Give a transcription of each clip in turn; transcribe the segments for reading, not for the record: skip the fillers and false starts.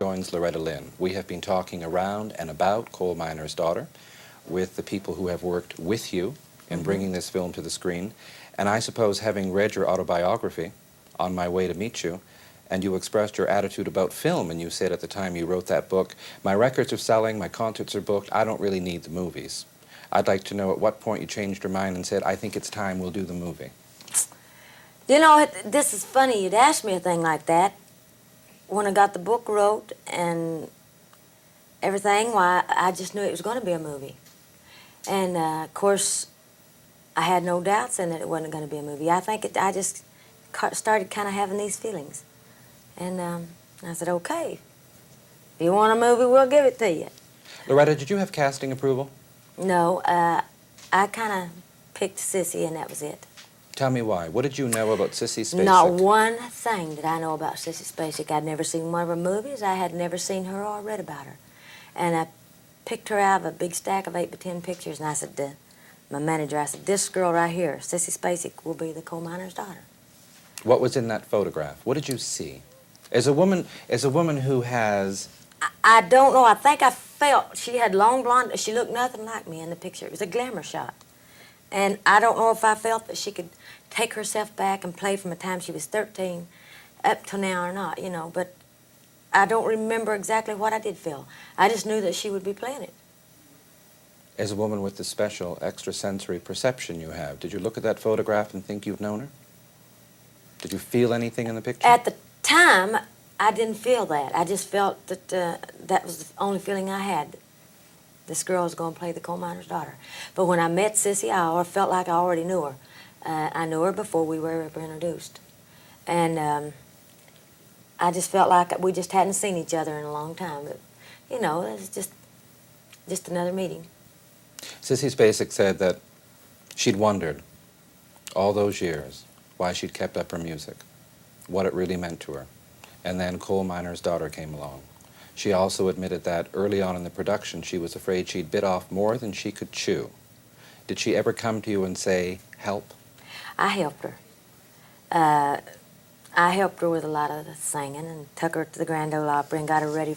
Joins Loretta Lynn. We have been talking around and about Coal Miner's Daughter with the people who have worked with you in bringing this film to the screen. And I suppose, having read your autobiography on my way to meet you, and you expressed your attitude about film, and you said at the time you wrote that book, my records are selling, my concerts are booked, I don't really need the movies. I'd like to know at what point you changed your mind and said, I think it's time, we'll do the movie. You know, this is funny you'd ask me a thing like that. When I got the book wrote and everything, why, I just knew it was going to be a movie. And, of course, I had no doubts in that it wasn't going to be a movie. I think I just started kind of having these feelings. And I said, okay, if you want a movie, we'll give it to you. Loretta, did you have casting approval? No, I kind of picked Sissy, and that was it. Tell me why. What did you know about Sissy Spacek? Not one thing did I know about Sissy Spacek. I'd never seen one of her movies. I had never seen her or read about her. And I picked her out of a big stack of 8 by 10 pictures, and I said to my manager, I said, this girl right here, Sissy Spacek, will be the coal miner's daughter. What was in that photograph? What did you see? As a woman who has... I don't know. I think I felt she had long blonde. She looked nothing like me in the picture. It was a glamour shot. And I don't know if I felt that she could take herself back and play from the time she was 13 up to now or not, you know. But I don't remember exactly what I did feel. I just knew that she would be playing it. As a woman with the special extrasensory perception you have, did you look at that photograph and think you've known her? Did you feel anything in the picture? At the time, I didn't feel that. I just felt that that was the only feeling I had. This girl was going to play the coal miner's daughter. But when I met Sissy, I felt like I already knew her. I knew her before we were ever introduced. And I just felt like we just hadn't seen each other in a long time. But, you know, it was just another meeting. Sissy Spacek said that she'd wondered all those years why she'd kept up her music, what it really meant to her. And then Coal Miner's Daughter came along. She also admitted that early on in the production she was afraid she'd bit off more than she could chew. Did she ever come to you and say, help? I helped her. I helped her with a lot of the singing and took her to the Grand Ole Opry and got her ready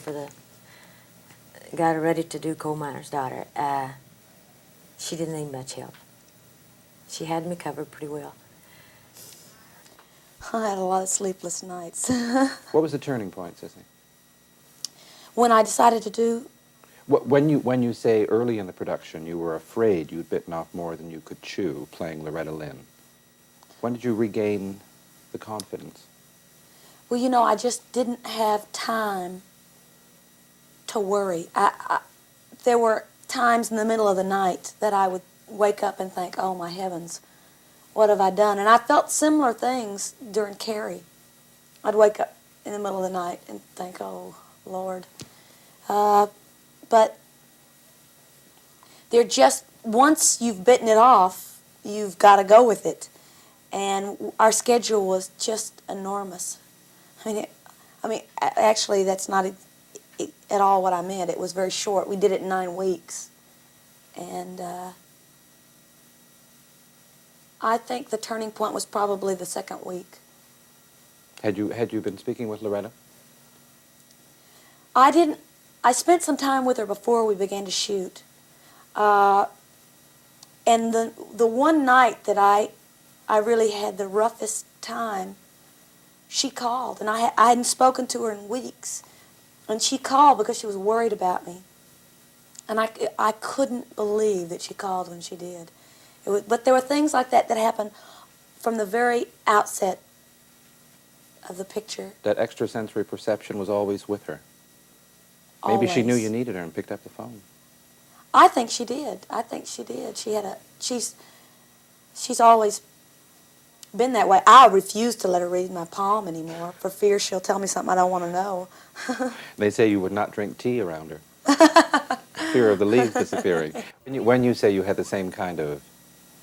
to do Coal Miner's Daughter. She didn't need much help. She had me covered pretty well. I had a lot of sleepless nights. What was the turning point, Sissy? When I decided to do... When you say early in the production you were afraid you'd bitten off more than you could chew playing Loretta Lynn, when did you regain the confidence? Well, you know, I just didn't have time to worry. There were times in the middle of the night that I would wake up and think, oh, my heavens, what have I done? And I felt similar things during Carrie. I'd wake up in the middle of the night and think, oh, Lord. But they're just, once you've bitten it off, you've got to go with it. And our schedule was just enormous. I mean, actually, that's not at all what I meant. It was very short. We did it in 9 weeks. And I think the turning point was probably the 2nd week. Had you been speaking with Loretta? I didn't. I spent some time with her before we began to shoot. And the one night that I really had the roughest time, she called. And I hadn't spoken to her in weeks. And she called because she was worried about me. And I couldn't believe that she called when she did. But there were things like that that happened from the very outset of the picture. That extrasensory perception was always with her. Always. Maybe she knew you needed her and picked up the phone. I think she did. I think she did. She's always been that way. I refuse to let her read my palm anymore for fear she'll tell me something I don't want to know. They say you would not drink tea around her. Fear of the leaves disappearing. When you say you had the same kind of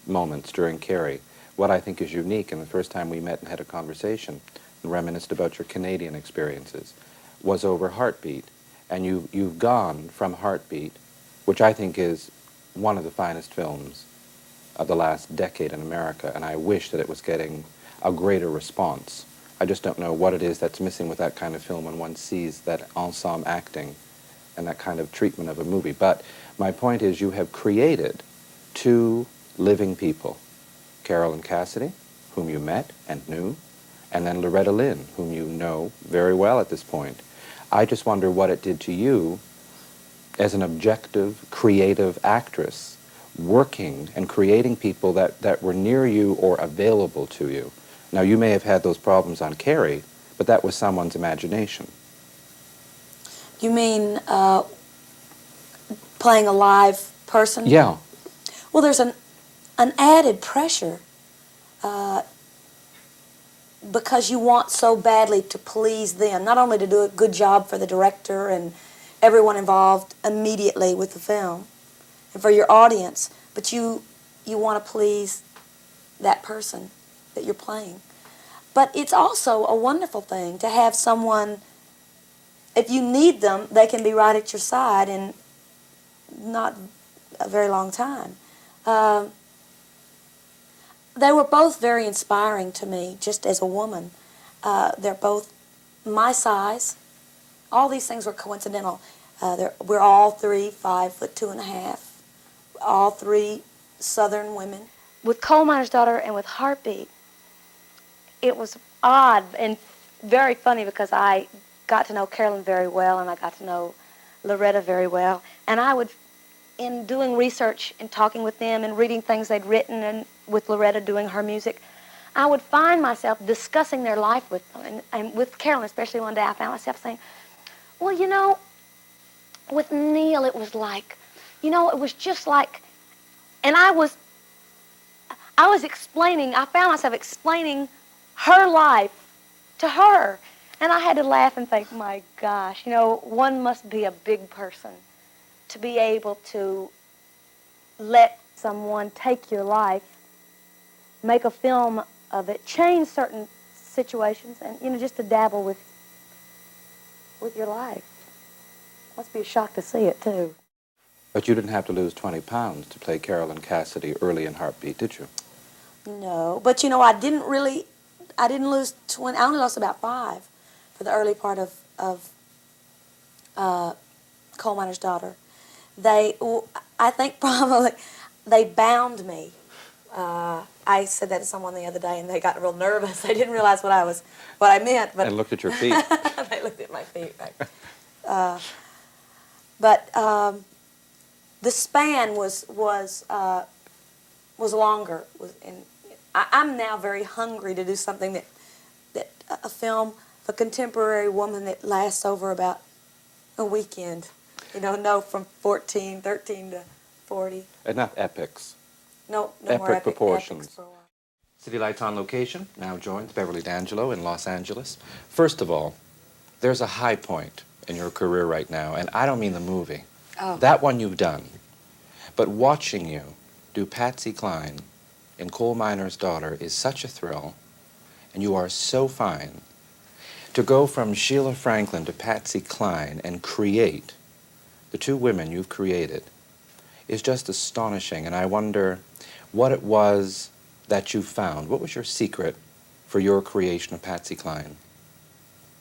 moments during Carrie, what I think is unique, and the first time we met and had a conversation and reminisced about your Canadian experiences, was over Heartbeat. And you've gone from Heartbeat, which I think is one of the finest films of the last decade in America, and I wish that it was getting a greater response. I just don't know what it is that's missing with that kind of film when one sees that ensemble acting and that kind of treatment of a movie. But my point is, you have created two living people, Carol and Cassidy, whom you met and knew, and then Loretta Lynn, whom you know very well at this point. I just wonder what it did to you as an objective, creative actress, working and creating people that were near you or available to you. Now, you may have had those problems on Carrie, but that was someone's imagination. You mean playing a live person? Yeah. Well, there's an added pressure because you want so badly to please them, not only to do a good job for the director and everyone involved immediately with the film and for your audience, but you want to please that person that you're playing. But it's also a wonderful thing to have someone, if you need them, they can be right at your side in not a very long time. They were both very inspiring to me, just as a woman. They're both my size. All these things were coincidental. We're all 3 5'2.5", all 3 Southern women. With Coal Miner's Daughter and with Heartbeat, it was odd and very funny because I got to know Carolyn very well and I got to know Loretta very well. And I would, in doing research and talking with them and reading things they'd written and with Loretta doing her music, I would find myself discussing their life with them. And with Carolyn, especially one day, I found myself saying, well, you know, with Neil, it was like, you know, it was just like, and I was explaining, I found myself explaining her life to her. And I had to laugh and think, my gosh, you know, one must be a big person to be able to let someone take your life, make a film of it, change certain situations, and, you know, just to dabble with your life. Must be a shock to see it, too. But you didn't have to lose 20 pounds to play Carol and Cassidy early in Heartbeat, did you? No, but, you know, I didn't lose 20, I only lost about 5 for the early part of Coal Miner's Daughter. I think probably, they bound me. I said that to someone the other day, and they got real nervous. They didn't realize what I meant. But And looked at your feet. they looked at my feet, right. But the span was longer. And I'm now very hungry to do something that a film, a contemporary woman that lasts over about a weekend. You know, no, from 13 to 40. And not epics. No more Epic proportions. epics for a while. City Lights on Location now joins Beverly D'Angelo in Los Angeles. First of all, there's a high point in your career right now, and I don't mean the movie. Oh. That one you've done. But watching you do Patsy Cline in Coal Miner's Daughter is such a thrill, and you are so fine. To go from Sheila Franklin to Patsy Cline and create the two women you've created is just astonishing, and I wonder what it was that you found. What was your secret for your creation of Patsy Cline?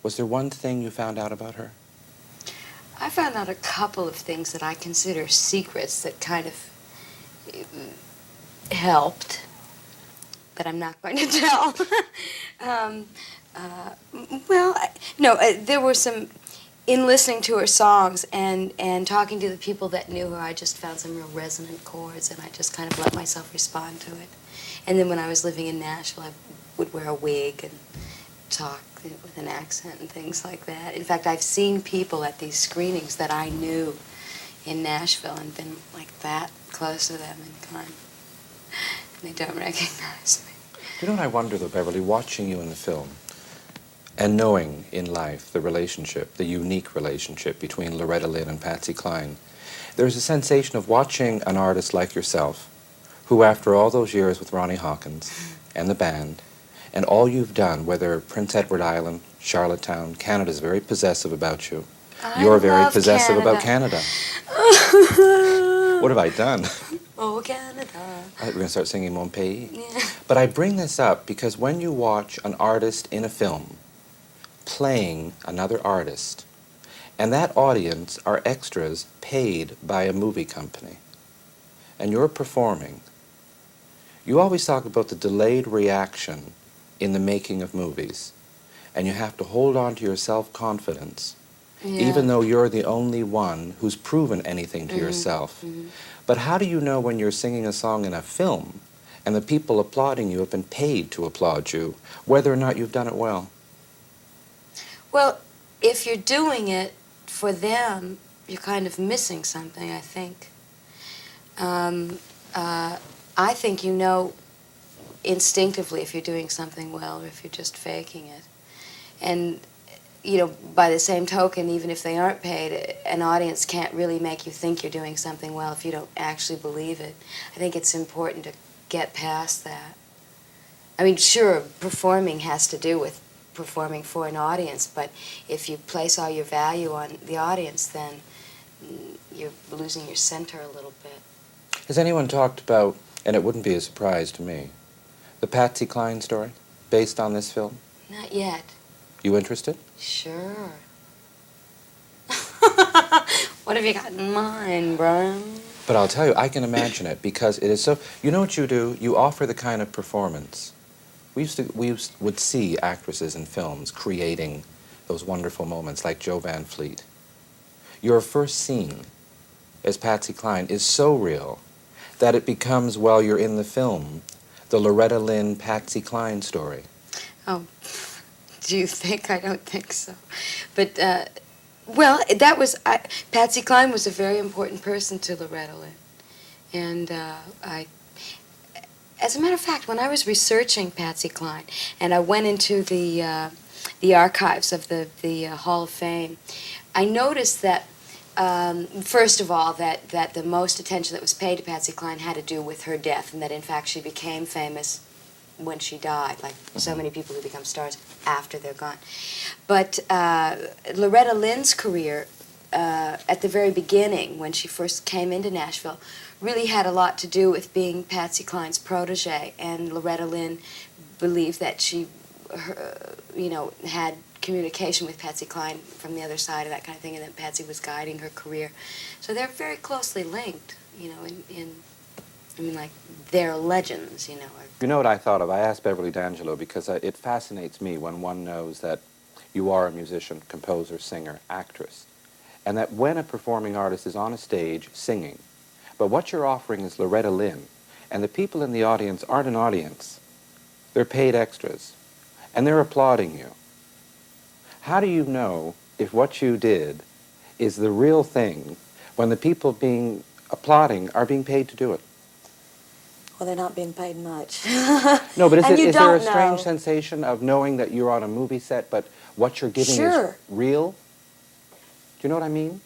Was there one thing you found out about her? I found out a couple of things that I consider secrets that kind of helped, but I'm not going to tell. There were some, in listening to her songs and talking to the people that knew her, I just found some real resonant chords, and I just kind of let myself respond to it. And then when I was living in Nashville, I would wear a wig and talk with an accent and things like that. In fact, I've seen people at these screenings that I knew in Nashville and been like that close to them and gone, and they don't recognize me. You know what I wonder, though, Beverly, watching you in the film and knowing in life the relationship, the unique relationship between Loretta Lynn and Patsy Cline, there's a sensation of watching an artist like yourself who, after all those years with Ronnie Hawkins and the band, and all you've done, whether Prince Edward Island, Charlottetown, Canada's very possessive about you. You're very possessive about Canada. What have I done? Oh, Canada. We're going to start singing Mon Pays. Yeah. But I bring this up because when you watch an artist in a film playing another artist, and that audience are extras paid by a movie company, and you're performing, you always talk about the delayed reaction in the making of movies, and you have to hold on to your self-confidence, even though you're the only one who's proven anything to yourself. But how do you know when you're singing a song in a film and the people applauding you have been paid to applaud you, whether or not you've done it well? Well, if you're doing it for them, you're kind of missing something, I think. I think you know instinctively if you're doing something well or if you're just faking it. And, you know, by the same token, even if they aren't paid, an audience can't really make you think you're doing something well if you don't actually believe it. I think it's important to get past that. I mean, sure, performing has to do with performing for an audience, but if you place all your value on the audience, then you're losing your center a little bit. Has anyone talked about, and it wouldn't be a surprise to me, the Patsy Cline story based on this film? Not yet. You interested? Sure. What have you got in mind, Brian? But I'll tell you, I can imagine it because it is so. You know what you do? You offer the kind of performance. Would see actresses in films creating those wonderful moments like Jo Van Fleet. Your first scene as Patsy Cline is so real that it becomes, while you're in the film, the Loretta Lynn Patsy Cline story. Oh, do you think? I don't think so. But, well, that was, Patsy Cline was a very important person to Loretta Lynn. And as a matter of fact, when I was researching Patsy Cline, and I went into the archives of the Hall of Fame, I noticed that, first of all, that the most attention that was paid to Patsy Cline had to do with her death, and that in fact she became famous when she died, like so many people who become stars after they're gone. But Loretta Lynn's career, at the very beginning, when she first came into Nashville, really had a lot to do with being Patsy Cline's protege, and Loretta Lynn believed that she, had communication with Patsy Cline from the other side of that kind of thing, and that Patsy was guiding her career. So they're very closely linked, like, they're legends, You know what I thought of? I asked Beverly D'Angelo because it fascinates me when one knows that you are a musician, composer, singer, actress, and that when a performing artist is on a stage singing, but what you're offering is Loretta Lynn, and the people in the audience aren't an audience. They're paid extras, and they're applauding you. How do you know if what you did is the real thing when the people applauding are being paid to do it? Well, they're not being paid much. No, but And you is there a don't strange know. sensation of knowing that you're on a movie set, but what you're giving is Sure. real? Do you know what I mean?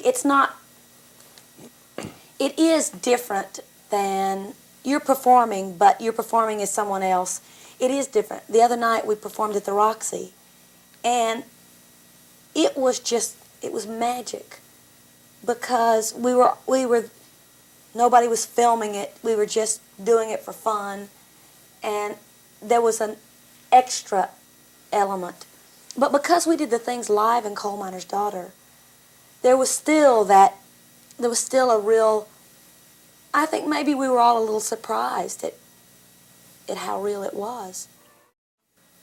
It's not, it is different than, you're performing, but you're performing as someone else. It is different. The other night we performed at the Roxy, and it was magic, because nobody was filming it, we were just doing it for fun, and there was an extra element. But because we did the things live in Coal Miner's Daughter, there was still a real, I think maybe we were all a little surprised at how real it was.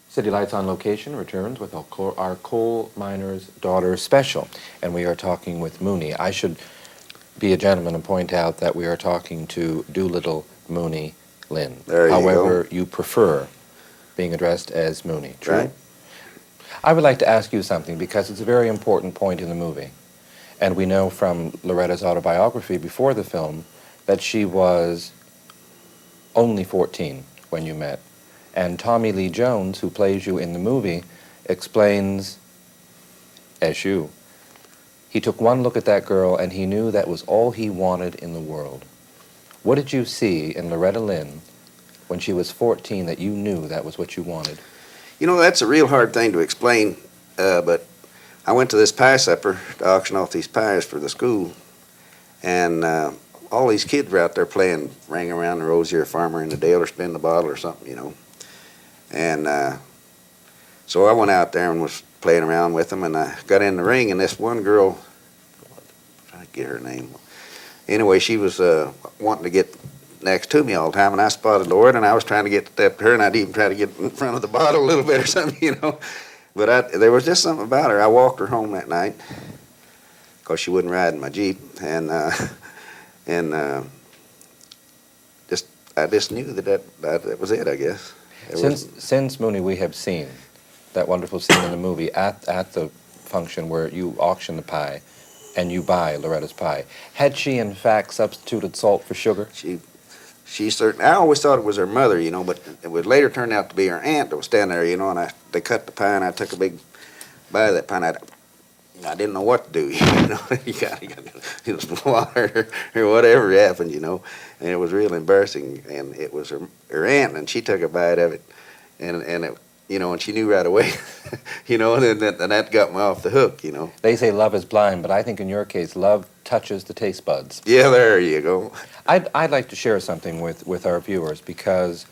City Lights on Location returns with our Coal Miner's Daughter special, and we are talking with Mooney. I should be a gentleman and point out that we are talking to Doolittle Mooney Lynn. There you However, go. you prefer being addressed as Mooney, true? Right. I would like to ask you something because it's a very important point in the movie. And we know from Loretta's autobiography before the film that she was only 14 when you met. And Tommy Lee Jones, who plays you in the movie, explains, as you, he took one look at that girl and he knew that was all he wanted in the world. What did you see in Loretta Lynn when she was 14 that you knew that was what you wanted? You know, that's a real hard thing to explain, but I went to this pie supper to auction off these pies for the school, and all these kids were out there playing Ring Around the Rosy or Farmer in the Dale or Spin the Bottle or something, you know. And so I went out there and was playing around with them, and I got in the ring, and this one girl, I'm trying to get her name. Anyway, she was wanting to get next to me all the time, and I spotted Loretta, and I was trying to get up to her, and I'd even try to get in front of the bottle a little bit or something, you know. But there was just something about her. I walked her home that night because she wouldn't ride in my Jeep, and I just knew that was it, I guess. Since Mooney, we have seen that wonderful scene in the movie at the function where you auction the pie and you buy Loretta's pie. Had she, in fact, substituted salt for sugar? She certainly. I always thought it was her mother, you know, but it would later turn out to be her aunt that was standing there, you know, and they cut the pie, and I took a big bite of that pie, and I didn't know what to do, you know. you got to swallow or whatever happened, you know, and it was real embarrassing. And it was her aunt, and she took a bite of it, and it, you know, and she knew right away, you know, and that got me off the hook, you know. They say love is blind, but I think in your case, love touches the taste buds. Yeah, there you go. I'd like to share something with our viewers, because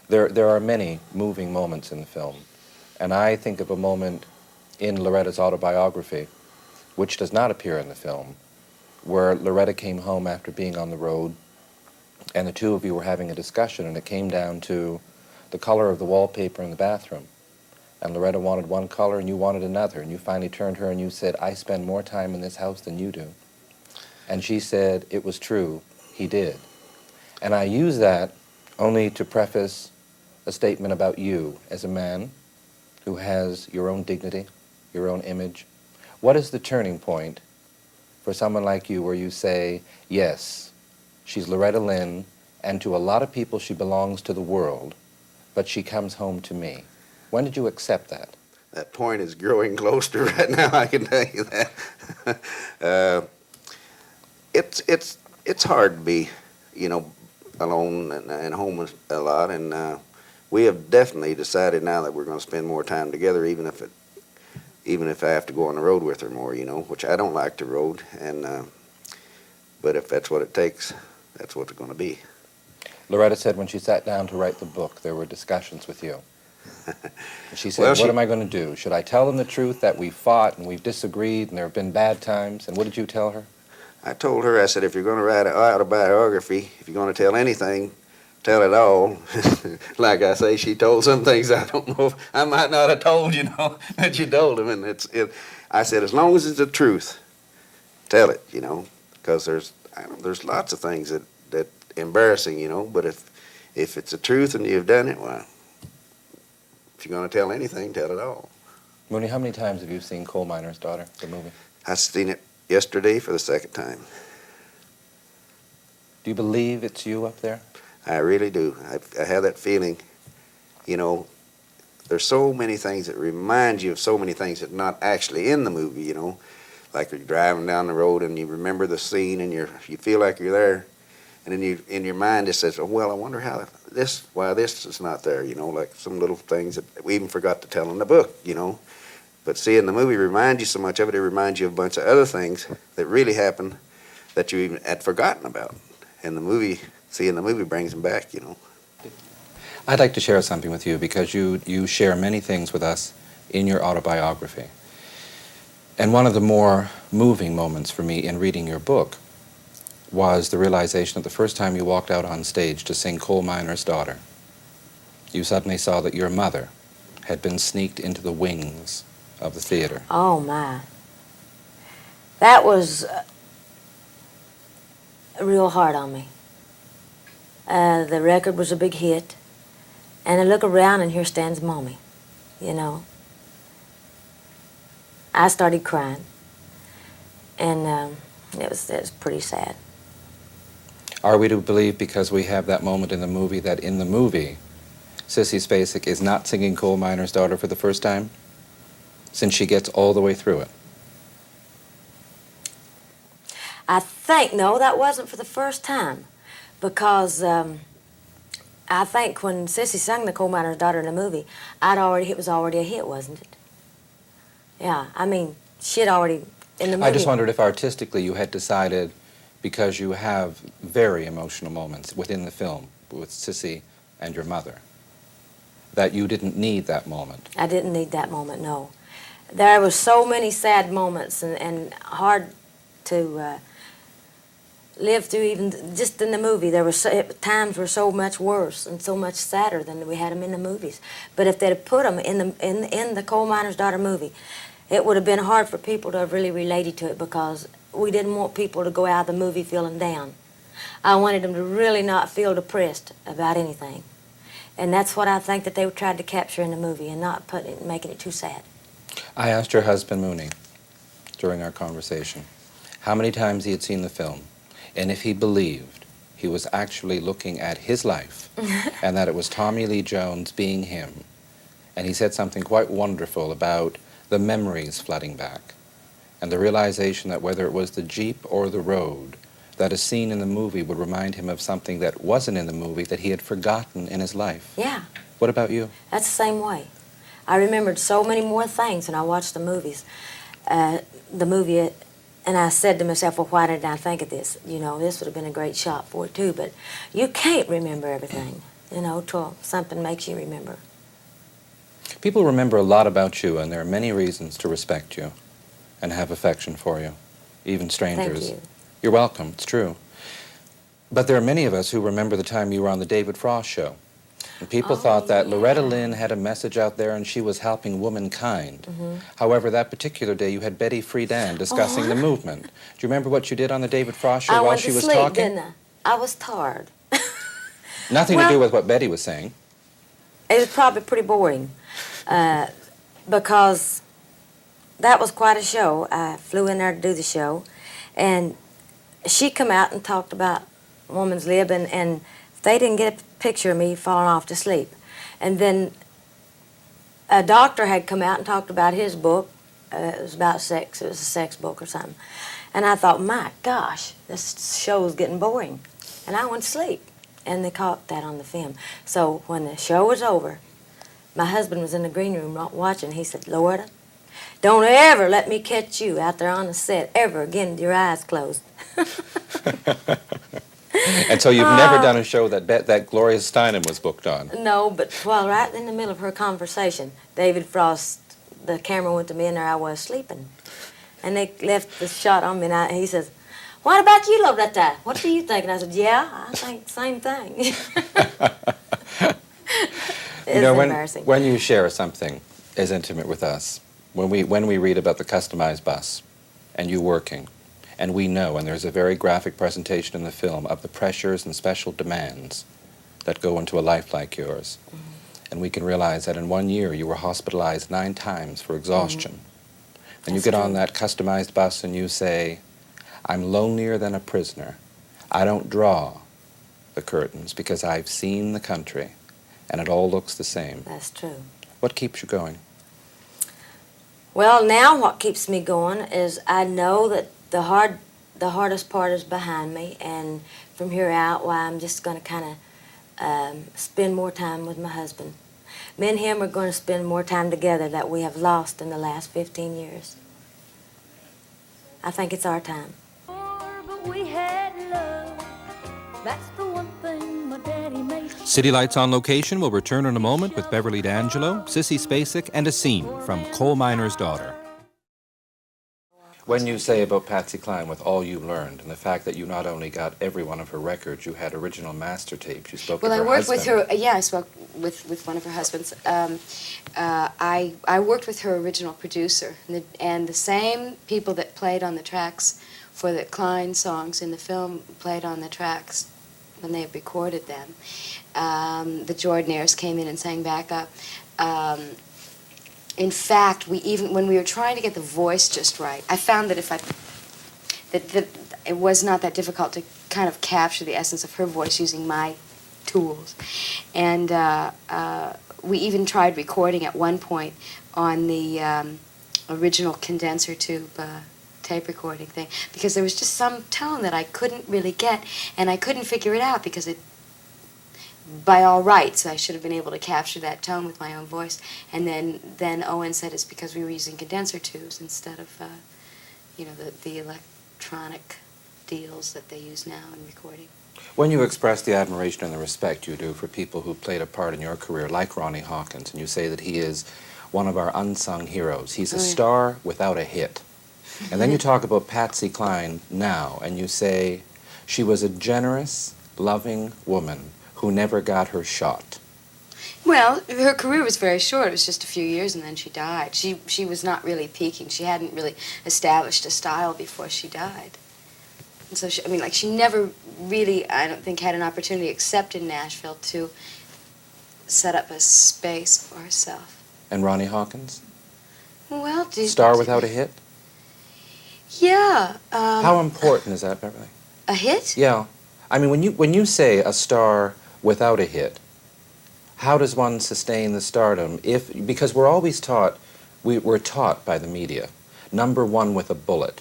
there are many moving moments in the film. And I think of a moment in Loretta's autobiography, which does not appear in the film, where Loretta came home after being on the road, and the two of you were having a discussion, and it came down to the color of the wallpaper in the bathroom. And Loretta wanted one color and you wanted another, and you finally turned to her and you said, "I spend more time in this house than you do." And she said, "It was true, he did." And I use that only to preface a statement about you as a man who has your own dignity, your own image. What is the turning point for someone like you where you say, yes, she's Loretta Lynn, and to a lot of people she belongs to the world, but she comes home to me? When did you accept that? That point is growing closer right now, I can tell you that. It's hard to be, you know, alone and home a lot, and we have definitely decided now that we're going to spend more time together, even if I have to go on the road with her more, you know, which I don't like the road, and but if that's what it takes, that's what it's going to be. Loretta said when she sat down to write the book, there were discussions with you. She said, Well, what am I going to do? Should I tell them the truth that we fought and we've disagreed and there have been bad times? And what did you tell her? I told her, I said, if you're going to write an autobiography, if you're going to tell anything, tell it all. Like I say, she told some things I don't know if I might not have told, you know, but she told them. And I said, as long as it's the truth, tell it, you know, because there's lots of things that embarrassing, you know, but if it's the truth and you've done it, well, if you're going to tell anything, tell it all. Mooney, how many times have you seen Coal Miner's Daughter, the movie? I've seen it yesterday for the second time. Do you believe it's you up there? I really do. I have that feeling, you know, there's so many things that remind you of so many things that are not actually in the movie, you know, like you're driving down the road and you remember the scene and you feel like you're there, and then in your mind it says, oh, well, I wonder why this is not there, you know, like some little things that we even forgot to tell in the book, you know. But seeing the movie reminds you so much of it, it reminds you of a bunch of other things that really happened that you even had forgotten about. And seeing the movie brings them back, you know. I'd like to share something with you, because you share many things with us in your autobiography. And one of the more moving moments for me in reading your book was the realization that the first time you walked out on stage to sing Coal Miner's Daughter, you suddenly saw that your mother had been sneaked into the wings of the theater. Oh, my. That was real hard on me. The record was a big hit, and I look around and here stands Mommy, you know. I started crying, and it was pretty sad. Are we to believe, because we have that moment in the movie, that in the movie, Sissy Spacek is not singing Coal Miner's Daughter for the first time, since she gets all the way through it? I think, no, that wasn't for the first time, because I think when Sissy sang the Coal Miner's Daughter in the movie, it was already a hit, wasn't it? Yeah, I mean, she had already in the movie. I just wondered if artistically you had decided, because you have very emotional moments within the film with Sissy and your mother, that you didn't need that moment. I didn't need that moment, no. There were so many sad moments and hard to live through, even just in the movie. There were times were so much worse and so much sadder than we had them in the movies. But if they'd have put them in the Coal Miner's Daughter movie, it would have been hard for people to have really related to it, because we didn't want people to go out of the movie feeling down. I wanted them to really not feel depressed about anything. And that's what I think that they tried to capture in the movie, and not making it too sad. I asked your husband, Mooney, during our conversation, how many times he had seen the film, and if he believed he was actually looking at his life and that it was Tommy Lee Jones being him. And he said something quite wonderful about the memories flooding back and the realization that whether it was the Jeep or the road, that a scene in the movie would remind him of something that wasn't in the movie that he had forgotten in his life. Yeah. What about you? That's the same way. I remembered so many more things when I watched the movies. And I said to myself, well, why didn't I think of this? You know, this would have been a great shot for it too, but you can't remember everything, you know, till something makes you remember. People remember a lot about you, and there are many reasons to respect you and have affection for you, even strangers. Thank you. You're welcome, it's true. But there are many of us who remember the time you were on the David Frost show. And people thought that Loretta Lynn had a message out there and she was helping womankind. However, that particular day you had Betty Friedan discussing the movement. Do you remember what you did on the David Frost show while she was talking? I went to sleep, didn't I? I was tired. Nothing to do with what Betty was saying. It was probably pretty boring, because that was quite a show. I flew in there to do the show, and she come out and talked about woman's lib, and they didn't get a picture of me falling off to sleep. And then a doctor had come out and talked about his book. It was about sex. It was a sex book or something. And I thought, my gosh, this show's getting boring. And I went to sleep. And they caught that on the film. So when the show was over, my husband was in the green room watching. He said, Loretta, don't ever let me catch you out there on the set ever again with your eyes closed. And so you've never done a show that Gloria Steinem was booked on? No, but while right in the middle of her conversation, David Frost, the camera went to me and there I was sleeping. And they left the shot on me, and he says, what about you, Loretta? What do you think? And I said, yeah, I think the same thing. It's embarrassing. When you share something as intimate with us, when we read about the customized bus and you working, and we know, and there's a very graphic presentation in the film of the pressures and special demands that go into a life like yours, and we can realize that in 1 year you were hospitalized 9 times for exhaustion. And you get on that customized bus and you say, I'm lonelier than a prisoner. I don't draw the curtains because I've seen the country and it all looks the same. That's true. What keeps you going? Well, now what keeps me going is I know that the hardest part is behind me, and from here out, why I'm just going to kind of spend more time with my husband. Me and him are going to spend more time together that we have lost in the last 15 years. I think it's our time. We had love. That's the one thing my daddy made. City Lights on Location will return in a moment with Beverly D'Angelo, Sissy Spacek, and a scene from Coal Miner's Daughter. When you say about Patsy Cline, with all you learned, and the fact that you not only got every one of her records, you had original master tapes, you spoke to her husband. Well, I worked with her, I spoke with one of her husbands. I worked with her original producer, and the same people that played on the tracks for the Cline songs in the film played on the tracks when they recorded them. The Jordanaires came in and sang backup. In fact, when we were trying to get the voice just right, I found that that it was not that difficult to kind of capture the essence of her voice using my tools. And we even tried recording at one point on the original condenser tube tape recording thing, because there was just some tone that I couldn't really get, and I couldn't figure it out because by all rights, I should have been able to capture that tone with my own voice. And then Owen said it's because we were using condenser tubes instead of, you know, the electronic deals that they use now in recording. When you express the admiration and the respect you do for people who played a part in your career, like Ronnie Hawkins, and you say that he is one of our unsung heroes, he's a star without a hit. And then you talk about Patsy Cline now, and you say she was a generous, loving woman who never got her shot. Well, her career was very short. It was just a few years, and then she died. She was not really peaking. She hadn't really established a style before she died. And so, I mean, like, she never really, I don't think, had an opportunity, except in Nashville, to set up a space for herself. And Ronnie Hawkins? Well, Star without a hit? Yeah. How important is that, Beverly? A hit? Yeah. I mean, when you say a star without a hit, how does one sustain the stardom because we're always taught, we're taught by the media, number 1 with a bullet,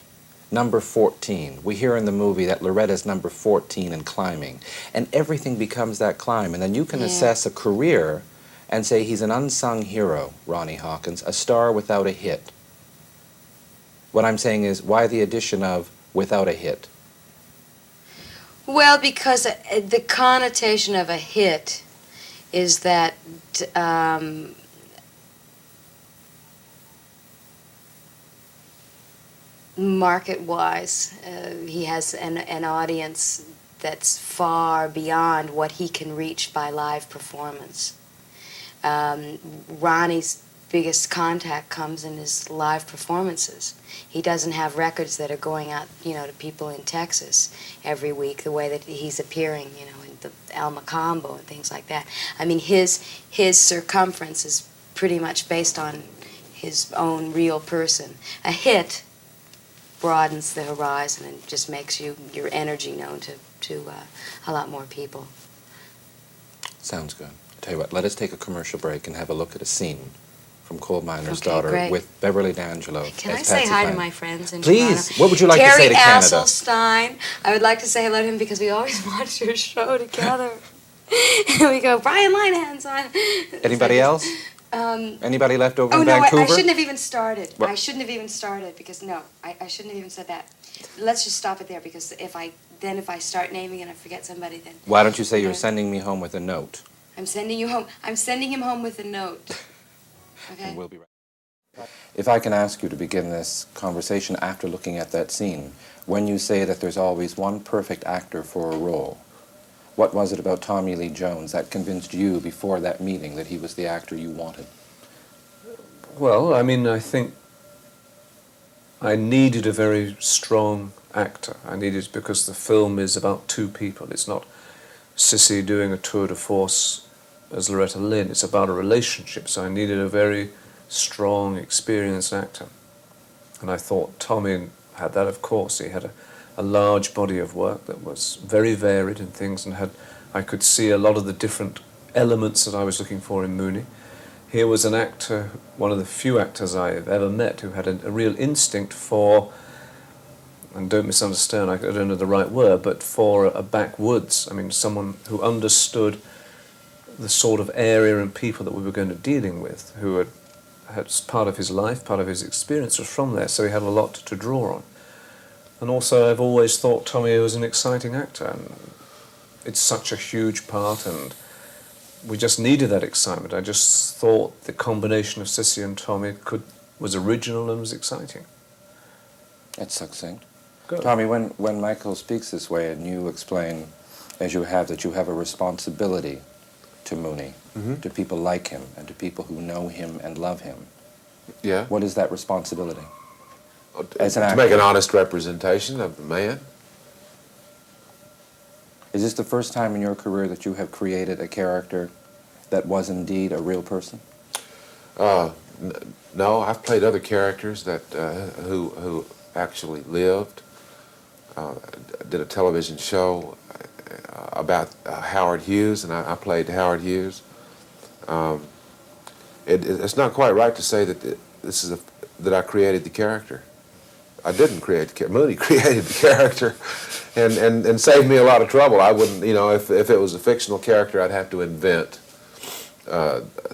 number 14. We hear in the movie that Loretta's number 14 and climbing, and everything becomes that climb, and then you can assess a career and say he's an unsung hero, Ronnie Hawkins, a star without a hit. What I'm saying is, why the addition of without a hit? Well, because the connotation of a hit is that market-wise, he has an audience that's far beyond what he can reach by live performance. Ronnie's biggest contact comes in his live performances. He doesn't have records that are going out, you know, to people in Texas every week the way that he's appearing, you know, in the Alma Combo and things like that. I mean, his circumference is pretty much based on his own real person. A hit broadens the horizon and just makes your energy known to a lot more people. Sounds good. I'll tell you what, let us take a commercial break and have a look at a scene from Coal Miner's Okay, Daughter great. with Beverly D'Angelo. Can I as say Patsy hi to Cline. my friends in Please. Toronto? What would you like to say to Terry Canada? Asselstein. I would like to say hello to him because we always watch your show together. And we go, Brian Linehan's on. Anybody else? Anybody left over Oh, in no, Vancouver? I shouldn't have even started. What? I shouldn't have even started because, no, I shouldn't have even said that. Let's just stop it there because if I start naming and I forget somebody, then Why don't you say you're sending me home with a note? I'm sending you home. I'm sending him home with a note. Okay? And we'll be right back. If I can ask you to begin this conversation after looking at that scene, when you say that there's always one perfect actor for a role, what was it about Tommy Lee Jones that convinced you before that meeting that he was the actor you wanted? Well, I mean, I think I needed a very strong actor. I needed, because the film is about two people. It's not Sissy doing a tour de force as Loretta Lynn. It's about a relationship. So I needed a very strong, experienced actor. And I thought Tommy had that, of course. He had a large body of work that was very varied in things, and I could see a lot of the different elements that I was looking for in Mooney. Here was an actor, one of the few actors I've ever met, who had a real instinct for, and don't misunderstand, I don't know the right word, but for a backwoods. I mean, someone who understood the sort of area and people that we were going to be dealing with, who had part of his life, part of his experience was from there, so he had a lot to draw on. And also, I've always thought Tommy was an exciting actor, and it's such a huge part, and we just needed that excitement. I just thought the combination of Sissy and Tommy was original and was exciting. That's succinct. Good. Tommy, when Michael speaks this way and you explain, as you have, that you have a responsibility to Mooney, to people like him, and to people who know him and love him, Yeah. what is that responsibility? As an To actor. make an honest representation of the man. Is this the first time in your career that you have created a character that was indeed a real person? No, I've played other characters that who actually lived. Did a television show about Howard Hughes, and I played Howard Hughes. It's not quite right to say that this is that I created the character. I didn't create the character. Mooney created the character, and saved me a lot of trouble. I wouldn't, you know, if it was a fictional character, I'd have to invent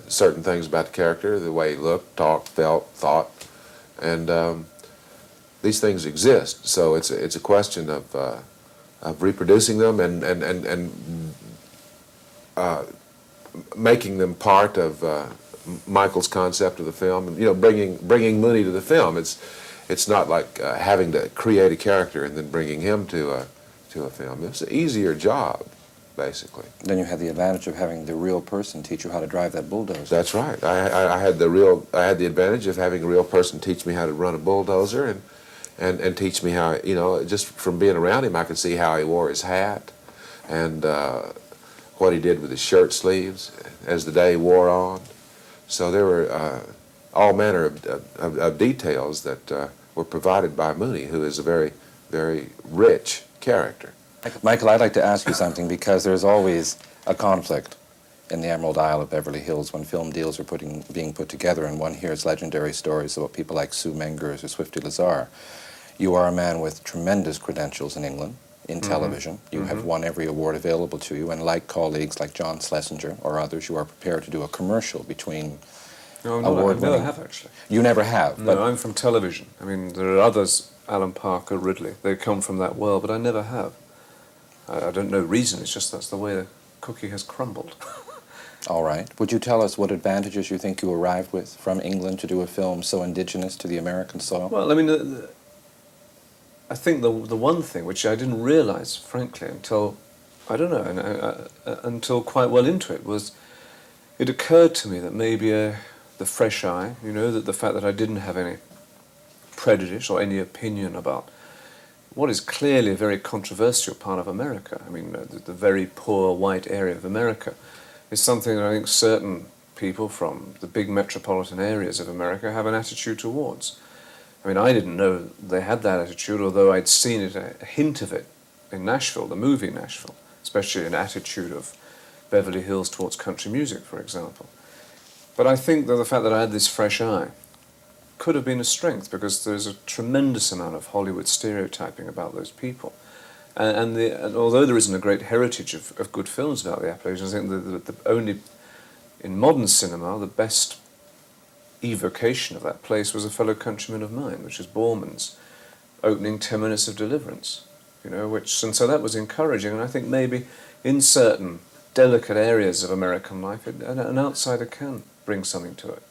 certain things about the character, the way he looked, talked, felt, thought, and these things exist. So it's a question of reproducing them and making them part of Michael's concept of the film, and, you know, bringing Mooney to the film. It's not like having to create a character and then bringing him to a film. It's an easier job, basically. Then you had the advantage of having the real person teach you how to drive that bulldozer. That's right. I had the advantage of having a real person teach me how to run a bulldozer and teach me how, you know, just from being around him, I could see how he wore his hat and what he did with his shirt sleeves as the day wore on. So there were all manner of details that were provided by Mooney, who is a very, very rich character. Michael, I'd like to ask you something, because there's always a conflict in the Emerald Isle of Beverly Hills when film deals are being put together, and one hears legendary stories about people like Sue Mengers or Swifty Lazar. You are a man with tremendous credentials in England, in television. You have won every award available to you, and like colleagues like John Schlesinger or others, you are prepared to do a commercial between No, award-winning. I never have, actually. You never have, No, but I'm from television. I mean, there are others, Alan Parker, Ridley, they come from that world, but I never have. I don't know the reason, it's just that's the way the cookie has crumbled. all right. Would you tell us what advantages you think you arrived with from England to do a film so indigenous to the American soil? Well, I mean, I think the one thing which I didn't realize, frankly, until, I don't know, until quite well into it, was it occurred to me that maybe the fresh eye, you know, that the fact that I didn't have any prejudice or any opinion about what is clearly a very controversial part of America. I mean, the very poor white area of America is something that I think certain people from the big metropolitan areas of America have an attitude towards. I mean, I didn't know they had that attitude, although I'd seen it, a hint of it in Nashville, the movie Nashville, especially an attitude of Beverly Hills towards country music, for example. But I think that the fact that I had this fresh eye could have been a strength, because there's a tremendous amount of Hollywood stereotyping about those people. And although there isn't a great heritage of good films about the Appalachians, I think the only, in modern cinema, the best evocation of that place was a fellow countryman of mine, which is Borman's opening 10 Minutes of Deliverance, you know, and so that was encouraging, and I think maybe in certain delicate areas of American life, an outsider can bring something to it.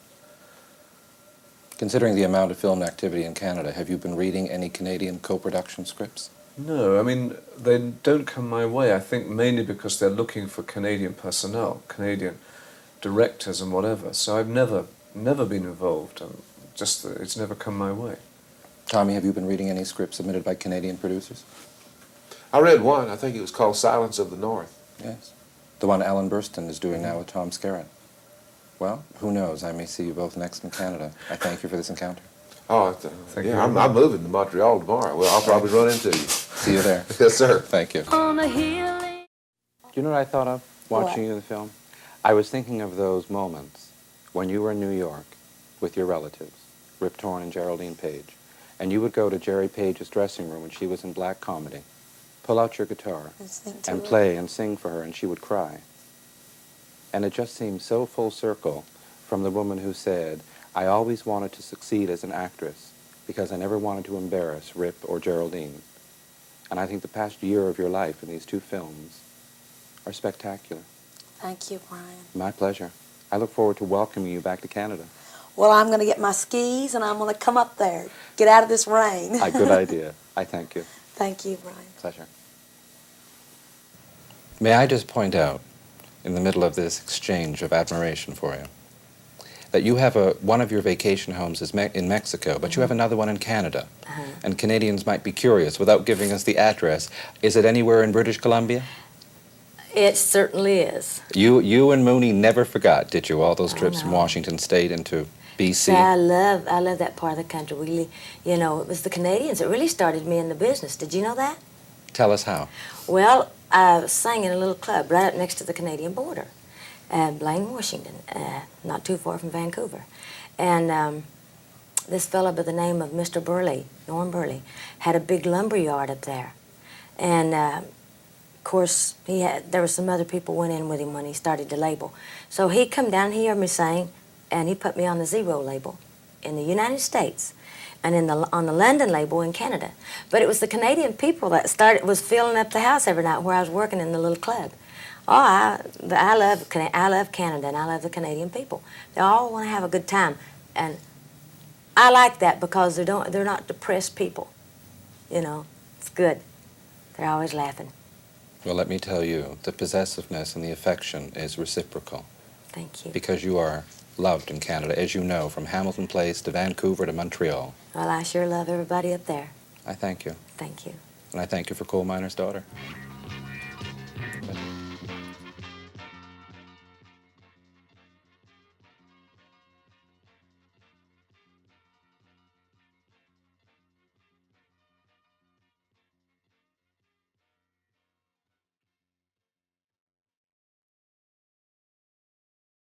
Considering the amount of film activity in Canada, have you been reading any Canadian co-production scripts? No, I mean, they don't come my way, I think mainly because they're looking for Canadian personnel, Canadian directors and whatever, so I've never been involved, it's never come my way. Tommy, have you been reading any scripts submitted by Canadian producers? I read one, I think it was called Silence of the North. Yes. The one Alan Burstyn is doing now with Tom Skerritt. Well, who knows? I may see you both next in Canada. I thank you for this encounter. Oh, yeah, I'm moving to Montreal tomorrow. Well, I'll probably run into you. See you there. Yes, sir. Thank you. On a hill. Do you know what I thought of watching you in the film? I was thinking of those moments when you were in New York with your relatives, Rip Torn and Geraldine Page, and you would go to Jerry Page's dressing room when she was in black comedy, pull out your guitar, and play and sing for her, and she would cry. And it just seemed so full circle from the woman who said, I always wanted to succeed as an actress because I never wanted to embarrass Rip or Geraldine. And I think the past year of your life in these two films are spectacular. Thank you, Brian. My pleasure. I look forward to welcoming you back to Canada. Well, I'm going to get my skis and I'm going to come up there. Get out of this rain. A good idea. I thank you. Thank you, Brian. Pleasure. May I just point out, in the middle of this exchange of admiration for you, that you have one of your vacation homes is in Mexico, but you have another one in Canada. And Canadians might be curious, without giving us the address, is it anywhere in British Columbia? It certainly is. You and Mooney never forgot, did you, all those I trips from know. Washington State into BC? I love that part of the country. Really, you know, it was the Canadians that really started me in the business. Did you know that? Tell us how. Well, I sang in a little club right up next to the Canadian border, Blaine, Washington, not too far from Vancouver. And this fella by the name of Mr. Burley, Norm Burley, had a big lumber yard up there. And of course, there were some other people went in with him when he started to label. So he come down, he heard me sing, and he put me on the 0 label in the United States, and on the London label in Canada. But it was the Canadian people that was filling up the house every night where I was working in the little club. Oh, I love Canada, and I love the Canadian people. They all want to have a good time, and I like that because they're not depressed people. You know, it's good. They're always laughing. Well, let me tell you, the possessiveness and the affection is reciprocal. Thank you. Because you are loved in Canada, as you know, from Hamilton Place to Vancouver to Montreal. Well, I sure love everybody up there. I thank you. Thank you. And I thank you for Coal Miner's Daughter.